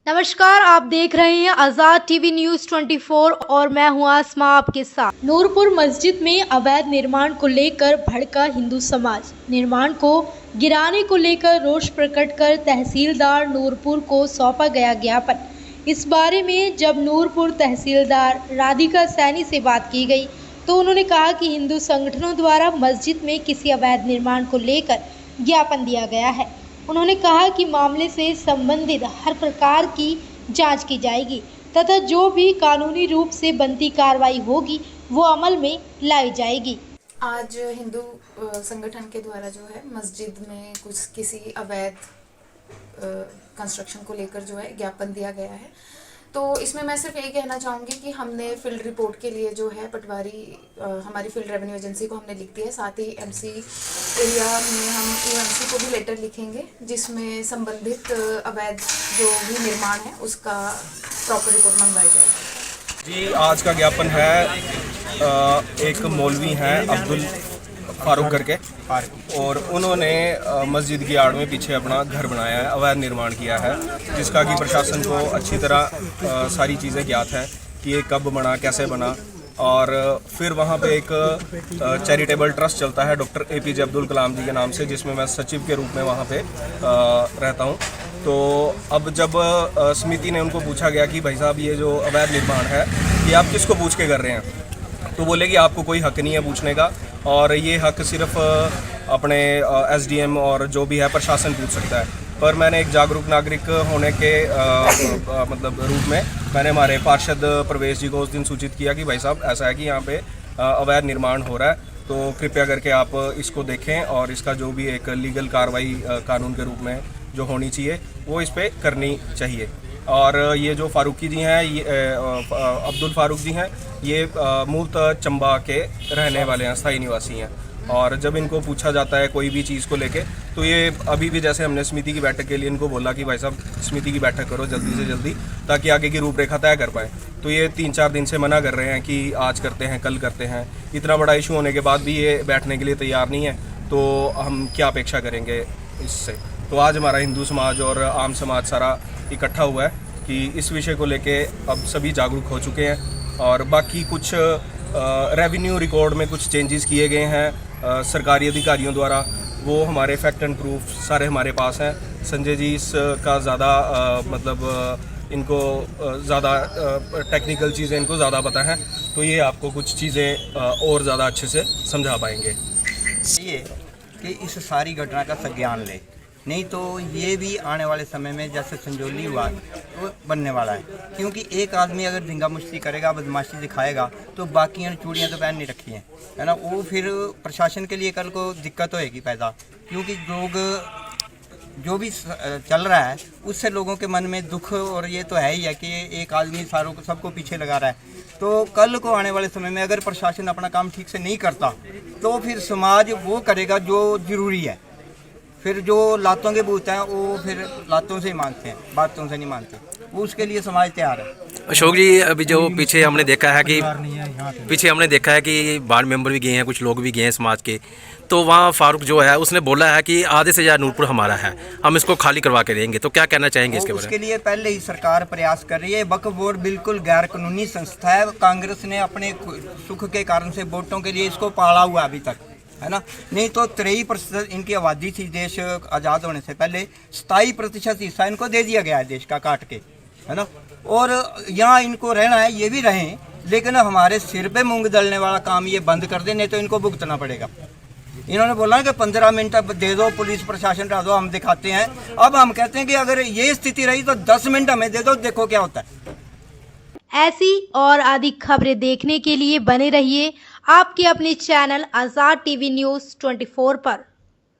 नमस्कार, आप देख रहे हैं आजाद टीवी न्यूज 24 और मैं हूं आसमा आपके साथ। नूरपुर मस्जिद में अवैध निर्माण को लेकर भड़का हिंदू समाज। निर्माण को गिराने को लेकर रोष प्रकट कर तहसीलदार नूरपुर को सौंपा गया ज्ञापन। इस बारे में जब नूरपुर तहसीलदार राधिका सैनी से बात की गई तो उन्होंने कहा कि हिंदू संगठनों द्वारा मस्जिद में किसी अवैध निर्माण को लेकर ज्ञापन दिया गया है। उन्होंने कहा कि मामले से संबंधित हर प्रकार की जांच की जाएगी तथा जो भी कानूनी रूप से बनती कार्रवाई होगी वो अमल में लाई जाएगी। आज हिंदू संगठन के द्वारा जो है मस्जिद में कुछ किसी अवैध कंस्ट्रक्शन को लेकर जो है ज्ञापन दिया गया है। तो इसमें मैं सिर्फ यही कहना चाहूँगी कि हमने फील्ड रिपोर्ट के लिए जो है पटवारी हमारी फील्ड रेवेन्यू एजेंसी को हमने लिख दिया है। साथ ही एमसी एरिया में हम ईएमसी को भी लेटर लिखेंगे जिसमें संबंधित अवैध जो भी निर्माण है उसका प्रॉपर रिपोर्ट मंगवाई जाएगी। जी, आज का ज्ञापन है एक मौलवी हैं अब्दुल फारूक करके, और उन्होंने मस्जिद की आड़ में पीछे अपना घर बनाया है, अवैध निर्माण किया है, जिसका कि प्रशासन को अच्छी तरह सारी चीज़ें ज्ञात है कि ये कब बना, कैसे बना। और फिर वहाँ पे एक चैरिटेबल ट्रस्ट चलता है डॉक्टर APJ अब्दुल कलाम जी के नाम से, जिसमें मैं सचिव के रूप में वहाँ पे रहता हूँ। तो अब जब समिति ने उनको पूछा गया कि भाई साहब ये जो अवैध निर्माण है ये आप किसको पूछ के कर रहे हैं, तो बोले कि आपको कोई हक नहीं है पूछने का, और ये हक सिर्फ अपने SDM और जो भी है प्रशासन पूछ सकता है। पर मैंने एक जागरूक नागरिक होने के मतलब रूप में मैंने हमारे पार्षद प्रवेश जी को उस दिन सूचित किया कि भाई साहब ऐसा है कि यहाँ पे अवैध निर्माण हो रहा है, तो कृपया करके आप इसको देखें और इसका जो भी एक लीगल कार्रवाई कानून के रूप में जो होनी चाहिए वो इस पर करनी चाहिए। और ये जो फारूकी जी हैं, ये अब्दुल फारूक जी हैं, ये मूलतः चंबा के रहने वाले हैं, स्थायी निवासी हैं। और जब इनको पूछा जाता है कोई भी चीज़ को लेके, तो ये अभी भी जैसे हमने समिति की बैठक के लिए इनको बोला कि भाई साहब समिति की बैठक करो जल्दी से जल्दी ताकि आगे की रूपरेखा तय कर पाएँ, तो ये 3-4 दिन से मना कर रहे हैं कि आज करते हैं, कल करते हैं। इतना बड़ा इशू होने के बाद भी ये बैठने के लिए तैयार नहीं है, तो हम क्या अपेक्षा करेंगे इससे। तो आज हमारा हिंदू समाज और आम समाज सारा इकट्ठा हुआ है कि इस विषय को लेके अब सभी जागरूक हो चुके हैं। और बाकी कुछ रेवेन्यू रिकॉर्ड में कुछ चेंजेस किए गए हैं सरकारी अधिकारियों द्वारा, वो हमारे फैक्ट एंड प्रूफ सारे हमारे पास हैं। संजय जी इसका ज़्यादा मतलब इनको ज़्यादा टेक्निकल चीज़ें इनको ज़्यादा पता है, तो ये आपको कुछ चीज़ें और ज़्यादा अच्छे से समझा पाएंगे। ये कि इस सारी घटना का संज्ञान ले, नहीं तो ये भी आने वाले समय में जैसे संजौली हुआ वो बनने वाला है। क्योंकि एक आदमी अगर धिंगा मुश्ती करेगा, बदमाशी दिखाएगा, तो बाकी ने चूड़ियाँ तो पहन नहीं रखी हैं, है ना, वो फिर प्रशासन के लिए कल को दिक्कत होएगी पैदा। क्योंकि लोग जो भी चल रहा है उससे लोगों के मन में दुख और ये तो है ही है कि एक आदमी सारों को सबको पीछे लगा रहा है। तो कल को आने वाले समय में अगर प्रशासन अपना काम ठीक से नहीं करता तो फिर समाज वो करेगा जो ज़रूरी है। फिर जो लातों के भूत हैं वो फिर लातों से ही मानते हैं, बातों से नहीं मानते, वो उसके लिए समाज तैयार है। अशोक जी, अभी जो पीछे हमने देखा है कि वार्ड मेंबर भी गए हैं, कुछ लोग भी गए हैं समाज के, तो वहाँ फारूक जो है उसने बोला है कि आधे से ज़्यादा नूरपुर हमारा है, हम इसको खाली करवा के देंगे। तो क्या कहना चाहेंगे इसके बारे में? उसके लिए पहले ही सरकार प्रयास कर रही है। वक्फ बोर्ड बिल्कुल गैर कानूनी संस्था है। कांग्रेस ने अपने सुख के कारण से वोटों के लिए इसको पाला हुआ अभी तक, है ना, नहीं तो 23% इनकी आबादी थी देश आज़ाद होने से पहले। 27% हिस्सा इनको दे दिया गया है देश का काट के, है ना, और यहाँ इनको रहना है, ये भी रहें, लेकिन हमारे सिर पे मूंग दलने वाला काम ये बंद कर दे, नहीं तो इनको भुगतना पड़ेगा। इन्होंने बोला कि 15 मिनट दे दो, पुलिस प्रशासन रह दो, हम दिखाते हैं। अब हम कहते हैं कि अगर ये स्थिति रही तो 10 मिनट हमें दे दो, देखो क्या होता है। ऐसी और अधिक खबरें देखने के लिए बने रहिए आपके अपने चैनल आजाद टीवी न्यूज 24 पर।